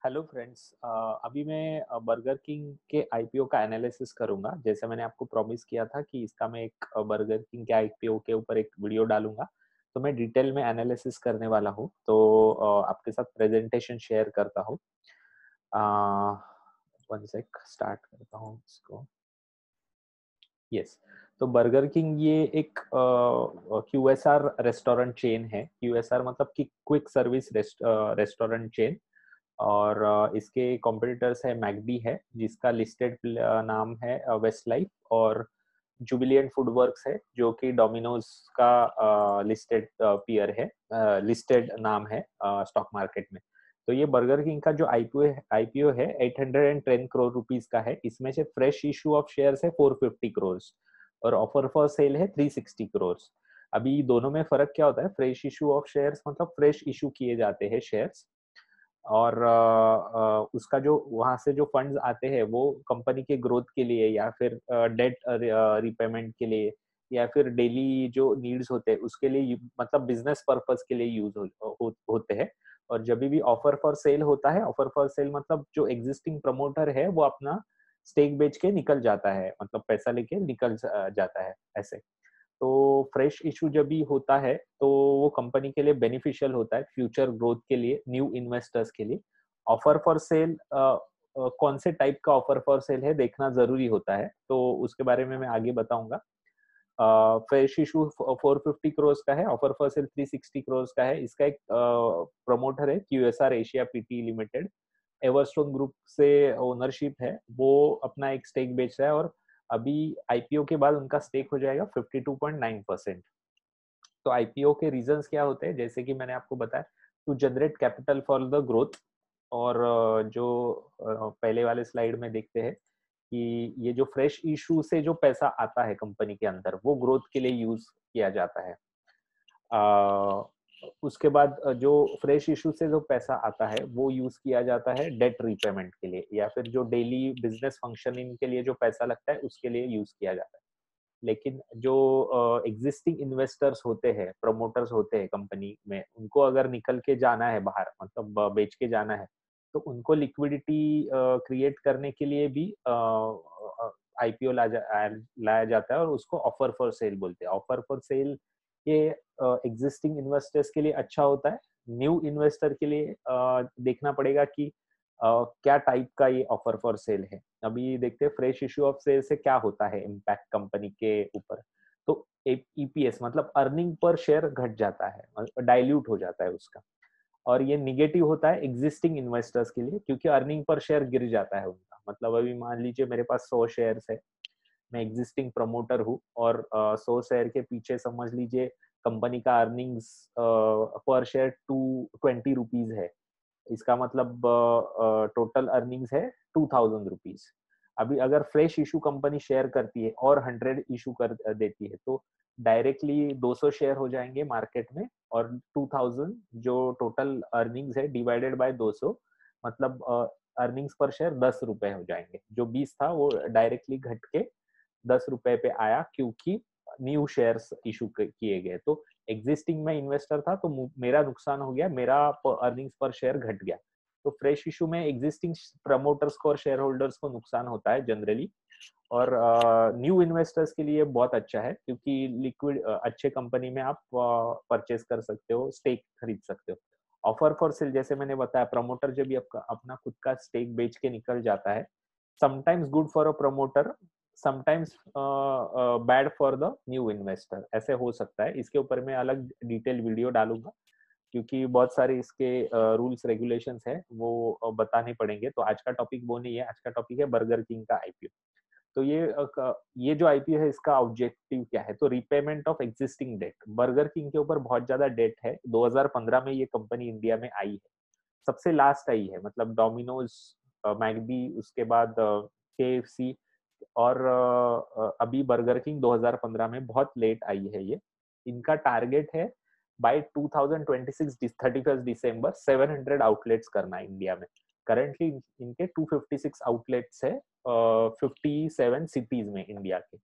Hello friends. अभी मैं burger King के आईपीओ का एनालिसिस करूंगा। जैसे मैंने आपको प्रॉमिस किया था कि इसका मैं एक बर्गर किंग के आईपीओ के ऊपर एक वीडियो डालूंगा, तो मैं डिटेल में एनालिसिस करने वाला हूं। तो आपके साथ प्रेजेंटेशन शेयर करता हूं। वन सेक, स्टार्ट करता हूं इसको। यस। तो बर्गर किंग ये एक क्यूएसआर रेस्टोरेंट चेन है। क्यूएसआर मतलब कि क्विक सर्विस रेस्टोरेंट चेन। और इसके कॉम्पिटिटर्स है मैकडी है, जिसका लिस्टेड नाम है वेस्ट लाइफ, और जुबिलियंट फूड वर्क्स है जो कि डोमिनोज का लिस्टेड पीयर है, लिस्टेड नाम है स्टॉक मार्केट में। तो ये बर्गर किंग का जो आईपीओ है 810 करोड़ रुपीस का है। इसमें से फ्रेश इशू ऑफ शेयर्स है 450 करोड़ और ऑफर फॉर सेल है 360 करोड़। अभी दोनों में फर्क क्या होता है? फ्रेश इशू ऑफ शेयर्स मतलब फ्रेश इशू किए जाते हैं शेयर्स, और उसका जो वहां से जो फंड्स आते हैं वो कंपनी के ग्रोथ के लिए, या फिर डेट रिपेमेंट के लिए, या फिर डेली जो नीड्स होते हैं उसके लिए, मतलब बिजनेस पर्पस के लिए यूज होते हैं। और जब भी ऑफर फॉर सेल होता है, ऑफर फॉर सेल मतलब जो एग्जिस्टिंग प्रमोटर है वो अपना स्टेक बेच के निकल जाता है, मतलब पैसा लेके निकल जाता है ऐसे। तो फ्रेश इशू जब भी होता है तो वो कंपनी के लिए बेनिफिशियल होता है, फ्यूचर ग्रोथ के लिए, न्यू इन्वेस्टर्स के लिए। ऑफर फॉर सेल कौन से टाइप का ऑफर फॉर सेल है देखना जरूरी होता है, तो उसके बारे में मैं आगे बताऊंगा। फ्रेश इशू 450 करोड़ का है, ऑफर फॉर सेल 360 करोड़ का है। इसका एक प्रमोटर है QSR Asia PT limited, Everstone group से ओनरशिप है, वो अपना एक स्टेक बेच रहा है, और अभी आईपीओ के बाद उनका स्टेक हो जाएगा 52.9%। तो आईपीओ के रीजंस क्या होते हैं, जैसे कि मैंने आपको बताया, to generate capital for the growth. और जो पहले वाले स्लाइड में देखते हैं कि ये जो फ्रेश इशू से जो पैसा आता है कंपनी के अंदर वो ग्रोथ के लिए यूज किया जाता है। उसके बाद जो फ्रेश इशू से जो पैसा आता है वो यूज किया जाता है डेट रीपेमेंट के लिए, या फिर जो डेली बिजनेस फंक्शनिंग के लिए जो पैसा लगता है उसके लिए यूज किया जाता है। लेकिन जो एग्जिस्टिंग इन्वेस्टर्स होते हैं, प्रमोटर्स होते हैं कंपनी में, उनको अगर निकल के जाना है बाहर, मतलब बेच के जाना है, तो उनको लिक्विडिटी क्रिएट करने के लिए भी आईपीओ लाया जाता है, और उसको ऑफर फॉर सेल बोलते हैं। ऑफर फॉर सेल ये एग्जिस्टिंग इन्वेस्टर्स के लिए अच्छा होता है। न्यू इन्वेस्टर के लिए देखना पड़ेगा कि क्या टाइप का ये ऑफर फॉर सेल है। अभी देखते हैं फ्रेश इशू ऑफ सेल से क्या होता है इम्पैक्ट कंपनी के ऊपर। तो ईपीएस मतलब अर्निंग पर शेयर घट जाता है, डाइल्यूट हो जाता है उसका। और ये निगेटिव होता है एग्जिस्टिंग इन्वेस्टर्स के लिए, क्योंकि अर्निंग पर शेयर गिर जाता है उनका। मतलब अभी मान लीजिए मेरे पास 100 शेयर्स है, मैं एग्जिस्टिंग प्रमोटर हूँ, और 100 शेयर के पीछे समझ लीजिए कंपनी का अर्निंग्स पर शेयर 220 रुपीज है। इसका मतलब टोटल अर्निंग्स है 2000 रुपीज। अभी अगर फ्रेश इशू कंपनी शेयर करती है और 100 इशू कर देती है, तो डायरेक्टली 200 शेयर हो जाएंगे मार्केट में, और 2000 जो टोटल अर्निंग्स है डिवाइडेड बाय 200, मतलब अर्निंग्स पर शेयर 10 रुपए हो जाएंगे। जो 20 था वो डायरेक्टली घट के 10 रुपए पे आया, क्योंकि न्यू शेयर्स इशू किए गए। तो एग्जिस्टिंग में इन्वेस्टर था तो मेरा नुकसान हो गया, मेरा अर्निंग्स पर शेयर घट गया। तो फ्रेश इशू में एग्जिस्टिंग प्रमोटर्स को और शेयर होल्डर्स को नुकसान होता है जनरली। और न्यू इन्वेस्टर्स के लिए बहुत अच्छा है, क्योंकि लिक्विड अच्छे कंपनी में आप परचेज कर सकते हो, स्टेक खरीद सकते हो। ऑफर फॉर सेल जैसे मैंने बताया, प्रमोटर जब भी अपना खुद का स्टेक बेच के निकल जाता है, sometimes good for a promoter, sometimes bad for the new investor, ऐसे हो सकता है। इसके ऊपर मैं अलग डिटेल वीडियो डालूंगा, क्योंकि बहुत सारे इसके रूल्स रेगुलेशंस है, वो बताने पड़ेंगे। तो आज का टॉपिक वो नहीं है, आज का टॉपिक है बर्गर किंग का आईपीओ। तो ये जो आईपीओ है इसका ऑब्जेक्टिव क्या है? तो repayment of existing debt. Burger King के ऊपर बहुत ज्यादा डेट है। 2015 में ये कंपनी इंडिया में आई है, सबसे लास्ट आई है। मतलब डोमिनोज, मैकडी, उसके बाद केएफसी, और अभी बर्गर किंग 2015 में बहुत लेट आई है ये। इनका टारगेट है बाय 2026 31 दिसंबर 700 आउटलेट्स करना है इंडिया में। करंटली इनके 256 आउटलेट्स है 57 सिटीज में इंडिया के।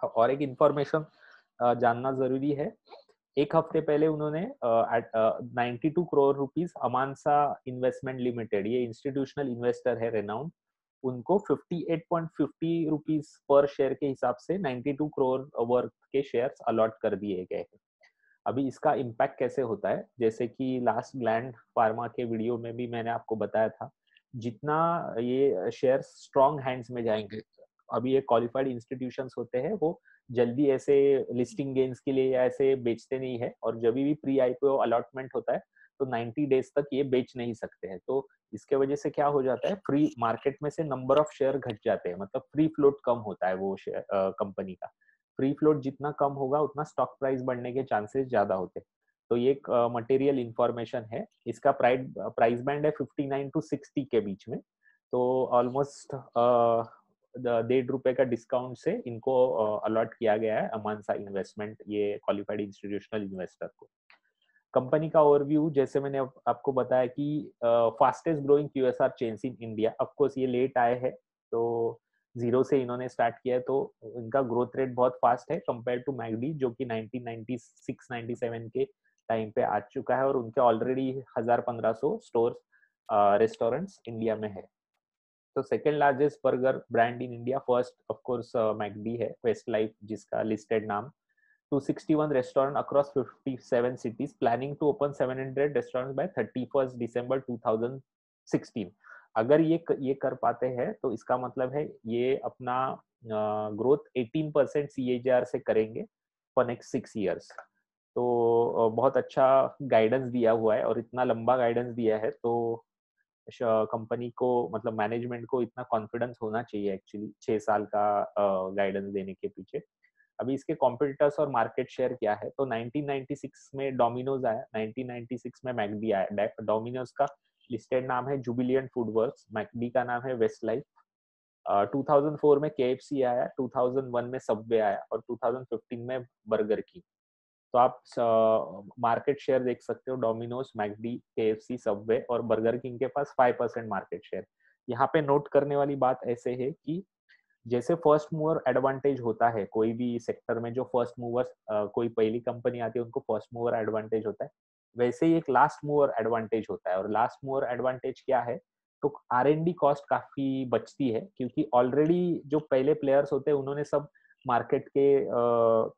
और एक इंफॉर्मेशन जानना जरूरी है एक हफ्ते पहले उन्होंने 92 करोड़ रुपीस अमानसा इन्वेस्टमेंट लिमिटेड, ये इंस्टीट्यूशनल इन्वेस्टर है रेनाउंड, उनको 58.50 रुपीस पर शेयर के हिसाब से 92 करोड़ वर्थ के शेयर्स अलॉट कर दिए गए हैं। अभी इसका इम्पैक्ट कैसे होता है, जैसे कि लास्ट ग्लैंड फार्मा के वीडियो में भी मैंने आपको बताया था, जितना ये शेयर स्ट्रॉन्ग हैंड्स में जाएंगे, अभी ये क्वालिफाइड इंस्टीट्यूशंस होते हैं, वो जल्दी ऐसे लिस्टिंग गेन्स के लिए या ऐसे बेचते नहीं है, और जब भी प्री आईपीओ अलॉटमेंट होता है तो 90 डेज तक ये बेच नहीं सकते हैं। तो इसके वजह से क्या हो जाता है, फ्री मार्केट में से नंबर ऑफ शेयर घट जाते हैं, मतलब फ्री फ्लोट कम होता है वो शेयर कंपनी का। फ्री फ्लोट जितना कम होगा उतना स्टॉक प्राइस बढ़ने के चांसेस ज्यादा होते हैं। तो ये एक मटेरियल इंफॉर्मेशन है। इसका प्राइस बैंड है 59 टू 60 के बीच में। तो ऑलमोस्ट ₹1.5 का डिस्काउंट से इनको अलॉट किया गया है अमानसा इन्वेस्टमेंट, ये क्वालिफाइड इंस्टीट्यूशनल इन्वेस्टर को। कंपनी का ओवरव्यू, जैसे मैंने आपको बताया कि fastest growing QSR chains in India, of course ये लेट आए हैं, तो जीरो से इन्होंने स्टार्ट किया है, तो इनका ग्रोथ रेट बहुत फास्ट है कंपेयर टू मैकडी, जो कि 1996-97 के टाइम पे आ चुका है, और उनके ऑलरेडी 1000-1500 स्टोर्स रेस्टोरेंट्स इंडिया में है। तो second largest burger brand in India, first of course McD है, वेस्ट लाइफ जिसका लिस्टेड नाम। 261 restaurant across 57 cities, planning to open 700 restaurants by 31st December 2016। अगर ये कर पाते हैं तो इसका मतलब है ये अपना ग्रोथ 18% CAGR से करेंगे फॉर नेक्स्ट 6 years। तो बहुत अच्छा गाइडेंस दिया हुआ है, और इतना लंबा गाइडेंस दिया है, तो कंपनी को, मतलब मैनेजमेंट को इतना कॉन्फिडेंस होना चाहिए एक्चुअली 6 साल का गाइडेंस देने के पीछे। अभी इसके कॉम्पिटिटर्स और मार्केट शेयर क्या है, तो 1996 में डोमिनोज आया, 1996 में मैकडी आया। डोमिनोज का लिस्टेड नाम है जुबिलियंट फूडवर्क्स, मैकडी का नाम है वेस्ट लाइफ। 2004 में KFC आया, 2001 में सबवे आया, और 2015 में बर्गर किंग। तो आप मार्केट शेयर देख सकते हो, डोमिनोज, मैकडी, KFC, सबवे और बर्गर किंग के पास 5% मार्केट शेयर। यहाँ पे नोट करने वाली बात ऐसे है कि जैसे फर्स्ट मूवर एडवांटेज होता है कोई भी सेक्टर में, जो फर्स्ट मूवर्स कोई पहली कंपनी आती है उनको फर्स्ट मूवर एडवांटेज होता है, वैसे ही एक लास्ट मूवर एडवांटेज होता है। और लास्ट मूवर एडवांटेज क्या है, तो R&D कॉस्ट काफी बचती है, क्योंकि ऑलरेडी जो पहले प्लेयर्स होते हैं उन्होंने सब मार्केट के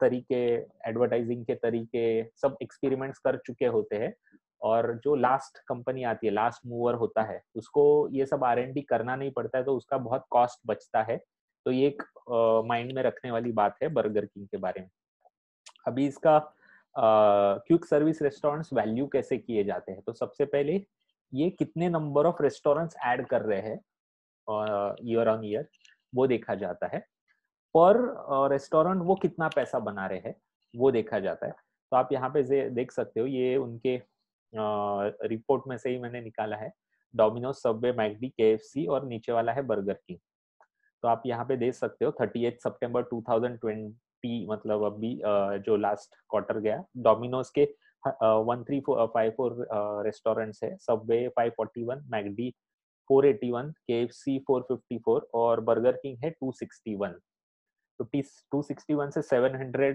तरीके, एडवर्टाइजिंग के तरीके, सब एक्सपेरिमेंट्स कर चुके होते हैं, और जो लास्ट कंपनी आती है, लास्ट मूवर होता है, उसको ये सब R&D करना नहीं पड़ता है, तो उसका बहुत कॉस्ट बचता है। तो ये एक माइंड में रखने वाली बात है बर्गर किंग के बारे में। अभी इसका क्विक सर्विस रेस्टोरेंट्स वैल्यू कैसे किए जाते हैं, तो सबसे पहले ये कितने नंबर ऑफ रेस्टोरेंट्स ऐड कर रहे हैं ईयर ऑन ईयर, वो देखा जाता है। पर रेस्टोरेंट वो कितना पैसा बना रहे हैं वो देखा जाता है। तो आप यहाँ पे देख सकते हो, ये उनके रिपोर्ट में से ही मैंने निकाला है, डोमिनोज, सबवे, मैकडी, KFC, और नीचे वाला है बर्गर किंग। तो आप यहाँ पे देख सकते हो 38 सितंबर 2020, मतलब अभी जो लास्ट क्वार्टर गया, डोमिनोज के 1354 रेस्टोरेंट्स है, सबवे 541, मैकडी 481, KFC 454 और बर्गर किंग है 261। तो 261 से 700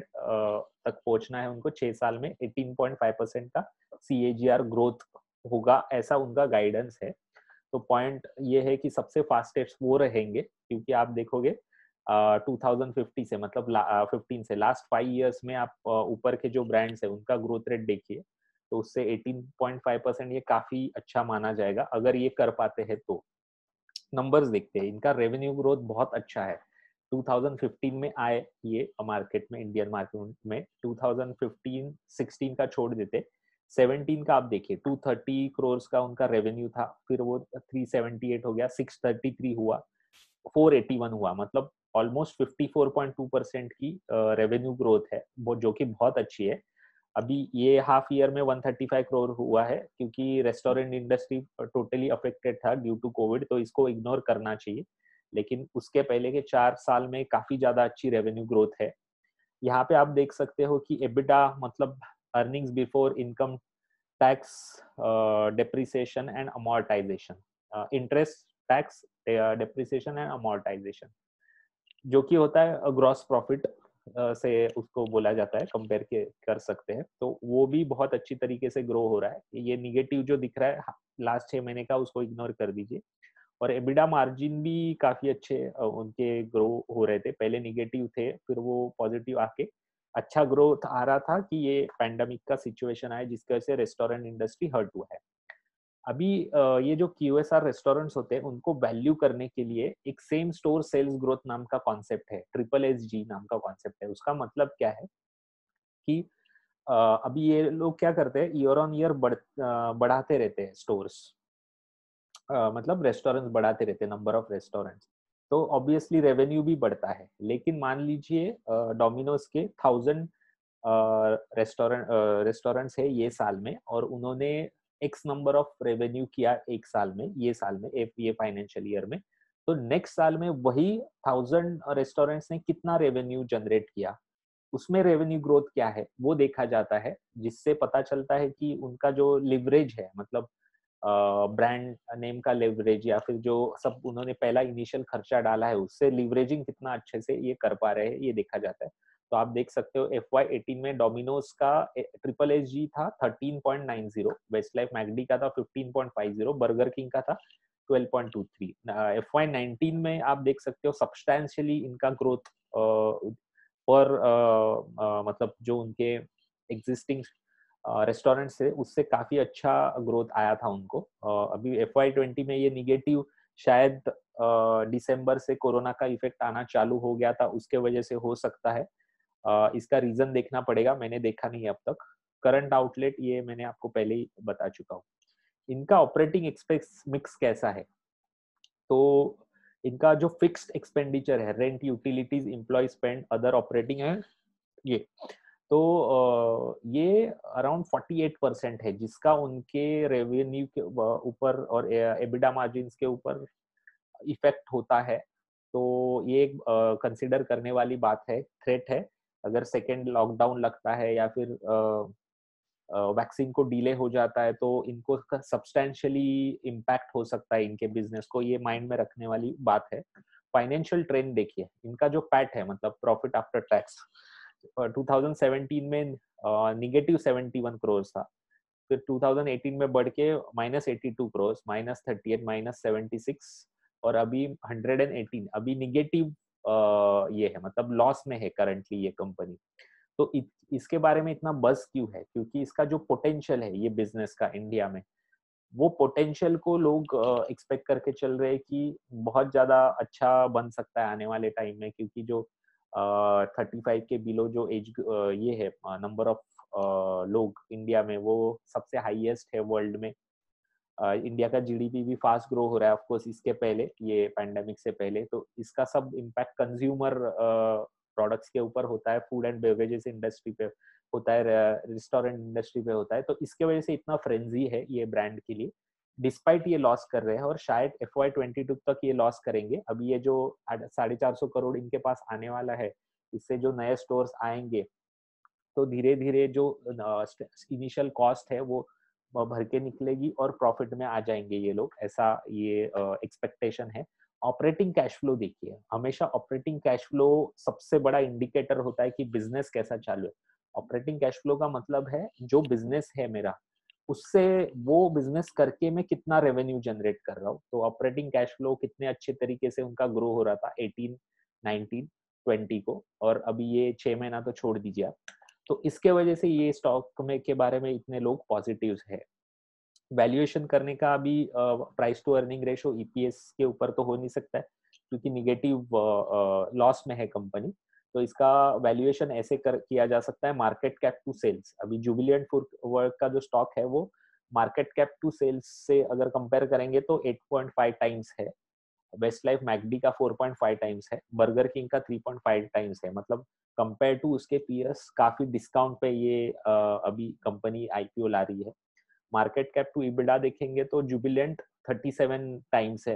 तक पहुंचना है उनको 6 साल में। 18.5% का CAGR ग्रोथ होगा, ऐसा उनका गाइडेंस है। तो पॉइंट ये है कि सबसे फास्टेस्ट वो रहेंगे, क्योंकि आप देखोगे 2050 से, मतलब 15 से लास्ट 5 इयर्स में आप ऊपर के जो ब्रांड्स है उनका ग्रोथ रेट देखिए, तो उससे 18.5% ये काफी अच्छा माना जाएगा अगर ये कर पाते हैं तो। नंबर्स देखते हैं, इनका रेवेन्यू ग्रोथ बहुत अच्छा है। 2015 में आए ये मार्केट में, इंडियन मार्केट में। 2015-16 का छोड़ देते, 17 का आप देखिए 230 करोड़ का उनका रेवेन्यू था, फिर वो 378 हो गया, 633 हुआ, 481 हुआ, मतलब ऑलमोस्ट 54.2% की रेवेन्यू ग्रोथ है, वो जो कि बहुत अच्छी है। अभी ये हाफ ईयर में 135 करोड़ हुआ है, क्योंकि रेस्टोरेंट इंडस्ट्री टोटली अफेक्टेड था ड्यू टू कोविड, तो इसको इग्नोर करना चाहिए। लेकिन उसके पहले के 4 साल में काफी ज्यादा अच्छी रेवेन्यू ग्रोथ है। यहाँ पे आप देख सकते हो कि एबिटा, मतलब earnings before income tax, depreciation and amortisation, interest, tax, depreciation and amortisation, जो कि होता है ग्रॉस प्रॉफिट से उसको बोला जाता है, कंपेयर के कर सकते हैं, तो वो भी बहुत अच्छी तरीके से ग्रो हो रहा है। ये निगेटिव जो दिख रहा है लास्ट 6 महीने का, उसको इग्नोर कर दीजिए। और एबिडा मार्जिन भी काफ़ी अच्छे उनके ग्रो हो रहे थे। पहले नेगेटिव थे, फिर वो पॉजिटिव आके अच्छा ग्रोथ आ रहा था कि ये पैंडेमिक का सिचुएशन आया जिसकी वजह से रेस्टोरेंट इंडस्ट्री हर्ट हुआ है। अभी ये जो क्यूएसआर रेस्टोरेंट्स होते हैं, उनको वैल्यू करने के लिए एक सेम स्टोर सेल्स ग्रोथ नाम का कॉन्सेप्ट है, ट्रिपल एसजी नाम का कॉन्सेप्ट है। उसका मतलब क्या है कि अभी ये लोग क्या करते हैं, ईयर ऑन ईयर बढ़ाते रहते हैं स्टोर्स, मतलब रेस्टोरेंट्स बढ़ाते रहते हैं, नंबर ऑफ रेस्टोरेंट्स, तो ऑब्वियसली रेवेन्यू भी बढ़ता है। लेकिन मान लीजिए डोमिनोज के 1000 रेस्टोरेंट्स है ये साल में, और उन्होंने एक्स नंबर ऑफ रेवेन्यू किया एक साल में, ये साल में, ये फाइनेंशियल ईयर में, तो नेक्स्ट साल में वही 1000 रेस्टोरेंट्स ने कितना रेवेन्यू जनरेट किया, उसमें रेवेन्यू ग्रोथ क्या है वो देखा जाता है, जिससे पता चलता है कि उनका जो लिवरेज है, मतलब ब्रांड नेम का लिवरेज, या फिर जो सब उन्होंने पहला इनिशियल खर्चा डाला है उससे लिवरेजिंग कितना अच्छे से ये कर पा रहे हैं, ये देखा जाता है। तो आप देख सकते हो FY18 में डोमिनोज का ट्रिपल एस जी था 13.90, वेस्ट लाइफ मैगडी का था 15.50, बर्गर किंग का था 12.23। FY19 में आप देख सकते हो सब्सटैंशियली इनका ग्रोथ पर मतलब जो उनके एग्जिस्टिंग रेस्टोरेंट्स थे उससे काफी अच्छा ग्रोथ आया था उनको। अभी FY20 में ये निगेटिव शायद दिसंबर से कोरोना का इफेक्ट आना चालू हो गया था, उसके वजह से हो सकता है। इसका रीजन देखना पड़ेगा, मैंने देखा नहीं अब तक। करंट आउटलेट ये मैंने आपको पहले ही बता चुका हूँ। इनका ऑपरेटिंग एक्सपेंस मिक्स कैसा है, तो इनका जो फिक्स्ड एक्सपेंडिचर है, rent, utilities, employ spend, other operating है, ये तो ये अराउंड 48% है, जिसका उनके रेवेन्यू के ऊपर और एबिडा मार्जिन के ऊपर इफेक्ट होता है। तो ये कंसिडर करने वाली बात है, थ्रेट है। अगर सेकेंड लॉकडाउन लगता है या फिर वैक्सीन को डिले हो जाता है, तो इनको सब्सटैंशियली इम्पैक्ट हो सकता है इनके बिजनेस को, ये माइंड में रखने वाली बात है। फाइनेंशियल ट्रेंड देखिए, इनका जो पैट है, मतलब प्रॉफिट आफ्टर टैक्स, 2017 में निगेटिव 71 करोड़ था, फिर 2018 में बढ़ के -82 करोड़, -38, -76, और अभी 118, अभी निगेटिव ये है, मतलब लॉस में है करंटली ये कंपनी। तो इसके बारे में इतना बज़ क्यों है, क्योंकि इसका जो पोटेंशियल है ये बिजनेस का इंडिया में, वो पोटेंशियल को लोग एक्सपेक्ट करके चल रहे हैं कि बहुत ज्यादा अच्छा बन सकता है आने वाले टाइम में, क्योंकि जो 35 के बिलो जो एज ये है, नंबर ऑफ लोग इंडिया में, वो सबसे हाईएस्ट है वर्ल्ड में। इंडिया का जीडीपी भी फास्ट ग्रो हो रहा है, ऑफ कोर्स इसके पहले, ये पैंडेमिक से पहले, तो इसका सब इम्पैक्ट कंज्यूमर प्रोडक्ट्स के ऊपर होता है, फूड एंड बेवरेजेस इंडस्ट्री पे होता है, रेस्टोरेंट इंडस्ट्री पे होता है, तो इसके वजह से इतना फ्रेंजी है ये ब्रांड के लिए, डिस्पाइट ये लॉस कर रहे हैं, और शायद FY22 तक ये लॉस करेंगे। अभी ये जो 450 करोड़ इनके पास आने वाला है, इससे जो नए स्टोर्स आएंगे, तो धीरे धीरे जो इनिशियल कॉस्ट है वो भर के निकलेगी और प्रॉफिट में आ जाएंगे ये लोग, ऐसा ये एक्सपेक्टेशन है। ऑपरेटिंग कैश फ्लो देखिए, हमेशा ऑपरेटिंग कैश फ्लो सबसे बड़ा इंडिकेटर होता है कि बिजनेस कैसा चालू है। ऑपरेटिंग कैश फ्लो का मतलब है जो बिजनेस है मेरा, उससे वो बिजनेस करके मैं कितना रेवेन्यू जनरेट कर रहा हूँ। तो ऑपरेटिंग कैश फ्लो कितने अच्छे तरीके से उनका ग्रो हो रहा था 18, 19, 20 को, और अभी ये 6 महीना तो छोड़ दीजिए आप। तो इसके वजह से ये स्टॉक में के बारे में इतने लोग पॉजिटिव है। वैल्यूएशन करने का अभी price to earning ratio EPS के ऊपर तो हो नहीं सकता है, क्योंकि निगेटिव लॉस में है कंपनी। तो इसका वैल्यूएशन ऐसे किया जा सकता है, मार्केट कैप टू सेल्स। अभी जुबिलियंट फूडवर्क का जो स्टॉक है वो मार्केट कैप टू सेल्स से अगर कंपेयर करेंगे तो 8.5 टाइम्स है, वेस्ट लाइफ मैगडी का 4.5 टाइम्स है, बर्गर किंग का 3.5 टाइम्स है, मतलब कंपेयर टू उसके पीयर्स काफी डिस्काउंट पे ये अभी कंपनी आईपीओ ला रही है। मार्केट कैप टू इबिडा देखेंगे तो जुबिलेंट 37 टाइम्स है,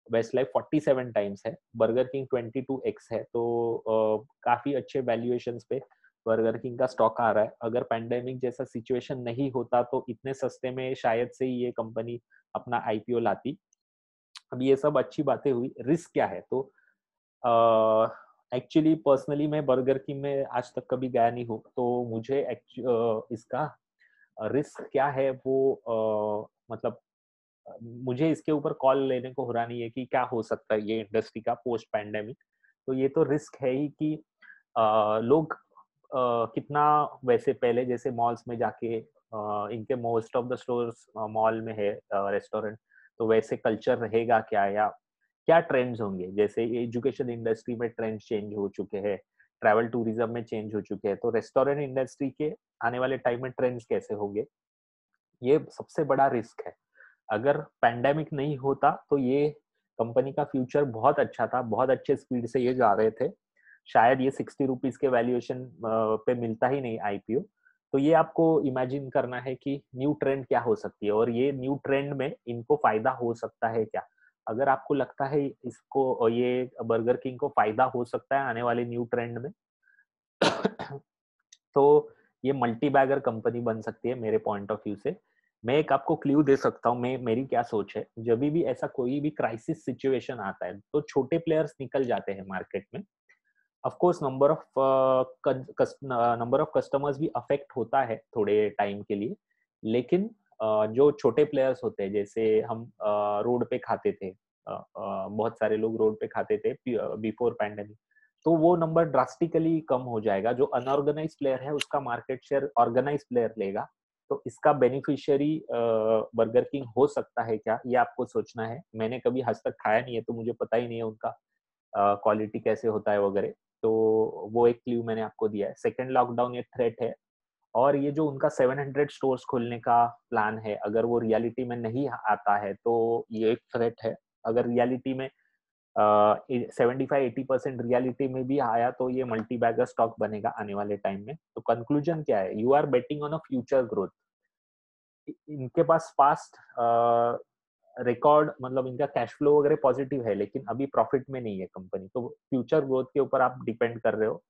वेस्ट लाइफ 47 टाइम्स है, बर्गर किंग 22x है, तो काफी अच्छे वैल्यूएशंस पे बर्गर किंग का स्टॉक आ रहा है। अगर पैंडेमिक जैसा सिचुएशन नहीं होता तो इतने सस्ते में शायद से ही ये कंपनी अपना आईपीओ लाती। अब ये सब अच्छी बातें हुई, रिस्क क्या है, तो एक्चुअली पर्सनली मैं बर्गर किंग में आज तक कभी गया नहीं हूँ, तो मुझे इसका रिस्क क्या है वो मतलब मुझे इसके ऊपर कॉल लेने को हो रहा नहीं है कि क्या हो सकता है ये इंडस्ट्री का पोस्ट पैंडेमिक। तो ये तो रिस्क है ही कि लोग कितना वैसे पहले जैसे मॉल्स में जाके इनके most of the stores mall में है रेस्टोरेंट, तो वैसे कल्चर रहेगा क्या, या क्या ट्रेंड्स होंगे? जैसे एजुकेशन इंडस्ट्री में ट्रेंड चेंज हो चुके हैं, ट्रैवल टूरिज्म में चेंज हो चुके हैं, तो रेस्टोरेंट इंडस्ट्री के आने वाले टाइम में ट्रेंड्स कैसे होंगे? ये सबसे बड़ा रिस्क है। अगर पैंडेमिक नहीं होता तो ये कंपनी का फ्यूचर बहुत अच्छा था, बहुत अच्छे स्पीड से ये जा रहे थे। शायद ये 60 रुपीज़ के वैल्यूएशन पे मिलता ही नहीं आईपीओ। तो ये आपको इमेजिन करना है कि न्यू ट्रेंड क्या हो सकती है और ये न्यू ट्रेंड में इनको फ़ायदा हो सकता है क्या? अगर आपको लगता है इसको ये बर्गर किंग को फ़ायदा हो सकता है आने वाले न्यू ट्रेंड में तो ये मल्टी बैगर कंपनी बन सकती है मेरे पॉइंट ऑफ व्यू से। मैं एक आपको क्लू दे सकता हूँ, मैं मेरी क्या सोच है, जभी भी ऐसा कोई भी क्राइसिस सिचुएशन आता है, तो छोटे प्लेयर्स निकल जाते हैं मार्केट में। Of course number of customers भी अफेक्ट होता है थोड़े टाइम के लिए, लेकिन जो छोटे प्लेयर्स होते हैं, जैसे हम रोड पे खाते थे, बहुत सारे लोग रोड पे खाते थे बिफोर पैंडेमिक, तो वो नंबर ड्रास्टिकली कम हो जाएगा। जो अनऑर्गेनाइज प्लेयर है उसका मार्केट शेयर ऑर्गेनाइज प्लेयर लेगा। तो इसका बेनिफिशियरी बर्गर किंग हो सकता है क्या, ये आपको सोचना है। मैंने कभी आज तक खाया नहीं है, तो मुझे पता ही नहीं है उनका क्वालिटी कैसे होता है वगैरह। तो वो एक क्लू मैंने आपको दिया है। सेकंड लॉकडाउन एक थ्रेट है, और ये जो उनका 700 स्टोर्स खोलने का प्लान है, अगर वो रियलिटी में नहीं आता है तो ये एक थ्रेट है। अगर रियलिटी में 75-80% रियलिटी में भी आया तो ये मल्टी बैगर स्टॉक बनेगा आने वाले टाइम में। तो कंक्लूजन क्या है? You are betting on a future growth. इनके पास पास्ट रिकॉर्ड, मतलब इनका कैश फ्लो वगैरह पॉजिटिव है, लेकिन अभी प्रॉफिट में नहीं है कंपनी। तो फ्यूचर ग्रोथ के ऊपर आप डिपेंड कर रहे हो,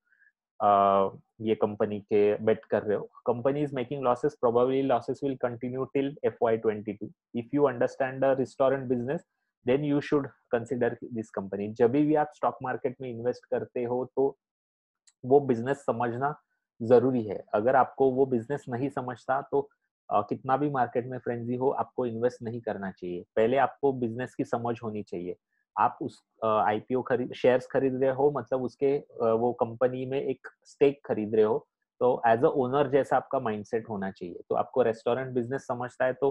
ये कंपनी के बेट कर रहे हो। Company is making losses, probably losses will continue till FY 22। If you understand the restaurant business, then you should consider this company. जब भी आप स्टॉक मार्केट में इन्वेस्ट करते हो तो वो बिजनेस समझना जरूरी है। अगर आपको वो बिजनेस नहीं समझता तो कितना भी मार्केट में फ्रेंजी हो, आपको इन्वेस्ट नहीं करना चाहिए। पहले आपको बिजनेस की समझ होनी चाहिए। आप उस आईपीओ खरीद शेयर्स खरीद रहे हो, मतलब उसके वो कंपनी में एक स्टेक खरीद रहे हो, तो एज अ ओनर जैसा आपका माइंडसेट होना चाहिए। तो आपको रेस्टोरेंट बिजनेस समझता है तो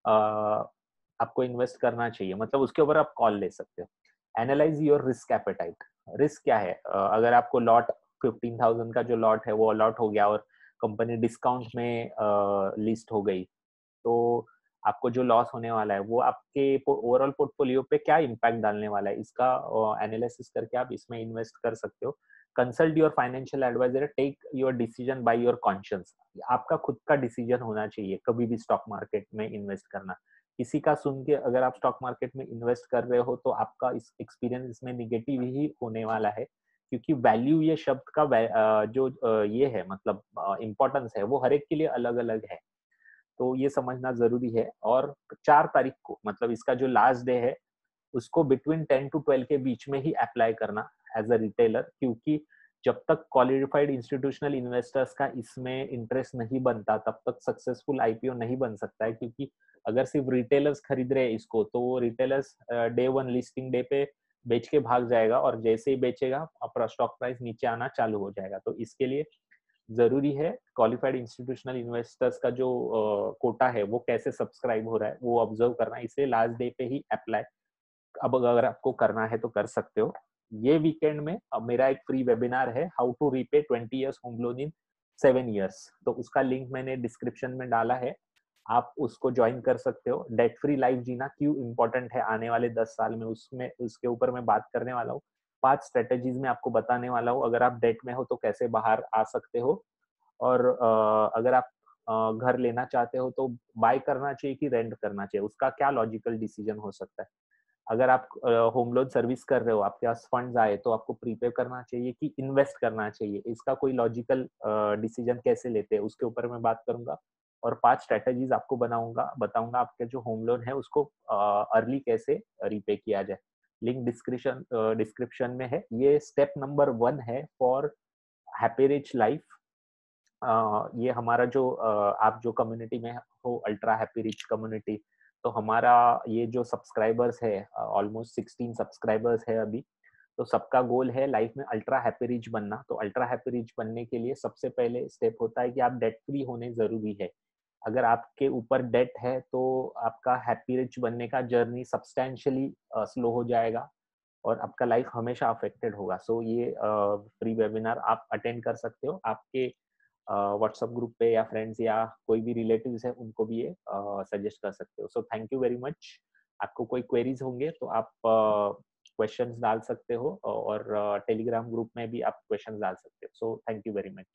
आपको इन्वेस्ट करना चाहिए, मतलब उसके ऊपर आप कॉल ले सकते हो। Analyse your risk appetite. Risk क्या है? अगर आपको लॉट 15,000 का जो लॉट है वो अलॉट हो गया और कंपनी डिस्काउंट में लिस्ट हो गई, तो आपको जो लॉस होने वाला है वो आपके ओवरऑल पोर्टफोलियो पे क्या इम्पैक्ट डालने वाला है, इसका एनालिसिस करके आप इसमें इन्वेस्ट कर सकते हो। Consult your financial advisor, take your decision by your conscience. आपका खुद का डिसीजन होना चाहिए कभी भी स्टॉक मार्केट में इन्वेस्ट करना। किसी का सुन के अगर आप स्टॉक मार्केट में इन्वेस्ट कर रहे हो तो आपका इस एक्सपीरियंस इसमें निगेटिव ही होने वाला है, क्योंकि वैल्यू ये शब्द का जो ये है, मतलब इम्पोर्टेंस है, वो हर एक के लिए अलग अलग है। तो ये समझना जरूरी है। और 4 तारीख को, मतलब इसका जो लास्ट डे है, उसको बिटवीन 10 to 12 के बीच में ही अप्लाई करना एज अ रिटेलर, क्योंकि जब तक क्वालिफाइड इंस्टीट्यूशनल इन्वेस्टर्स का इसमें इंटरेस्ट नहीं बनता तब तक सक्सेसफुल आईपीओ नहीं बन सकता है। क्योंकि अगर सिर्फ रिटेलर्स खरीद रहे हैं इसको, तो वो रिटेलर्स डे 1 लिस्टिंग डे पे बेच के भाग जाएगा, और जैसे ही बेचेगा अपना स्टॉक प्राइस नीचे आना चालू हो जाएगा। तो इसके लिए जरूरी है क्वालिफाइड इंस्टीट्यूशनल इन्वेस्टर्स का जो कोटा है वो कैसे सब्सक्राइब हो रहा है वो ऑब्जर्व करना है। इसलिए लास्ट डे पे ही अप्लाई अब अगर आपको करना है तो कर सकते हो। ये वीकेंड में अब मेरा एक फ्री वेबिनार है, how to repay 20 years home loan in 7 years। तो उसका लिंक मैंने डिस्क्रिप्शन में डाला है, आप उसको ज्वाइन कर सकते हो। डेट फ्री लाइफ जीना क्यों इंपॉर्टेंट है आने वाले 10 साल में, उसमें उसके ऊपर मैं बात करने वाला हूँ। 5 स्ट्रेटेजीज में आपको बताने वाला हूँ। अगर आप डेट में हो तो कैसे बाहर आ सकते हो, और अगर आप घर लेना चाहते हो तो बाय करना चाहिए कि रेंट करना चाहिए, उसका क्या लॉजिकल डिसीजन हो सकता है। अगर आप होम लोन सर्विस कर रहे हो, आपके पास फंड्स आए, तो आपको प्रीपे करना चाहिए कि इन्वेस्ट करना चाहिए, इसका कोई लॉजिकल डिसीजन कैसे लेते हैं उसके ऊपर मैं बात करूंगा। और 5 स्ट्रेटेजीज आपको बताऊंगा, आपके जो होम लोन है उसको अर्ली कैसे रीपे किया जाए। लिंक डिस्क्रिप्शन में है। ये स्टेप नंबर 1 है फॉर हैप्पी रिच लाइफ। ये हमारा जो आप जो कम्युनिटी में हो, अल्ट्रा हैप्पी रिच कम्युनिटी, तो हमारा ये जो सब्सक्राइबर्स है, ऑलमोस्ट 16 सब्सक्राइबर्स है अभी। तो सबका गोल है लाइफ में अल्ट्रा हैप्पी रिच बनना। तो अल्ट्रा हैप्पी रिच बनने के लिए सबसे पहले स्टेप होता है कि आप डेट फ्री होने जरूरी है। अगर आपके ऊपर डेट है तो आपका हैप्पी रिच बनने का जर्नी सब्सटेंशियली स्लो हो जाएगा और आपका लाइफ हमेशा अफेक्टेड होगा। सो ये फ्री वेबिनार आप अटेंड कर सकते हो। आपके व्हाट्सएप ग्रुप पे या फ्रेंड्स या कोई भी रिलेटिव्स है उनको भी ये सजेस्ट कर सकते हो। So thank you very much. आपको कोई क्वेरीज होंगे तो आप क्वेश्चंस डाल सकते हो और टेलीग्राम ग्रुप में भी आप क्वेश्चंस डाल सकते हो। So thank you very much.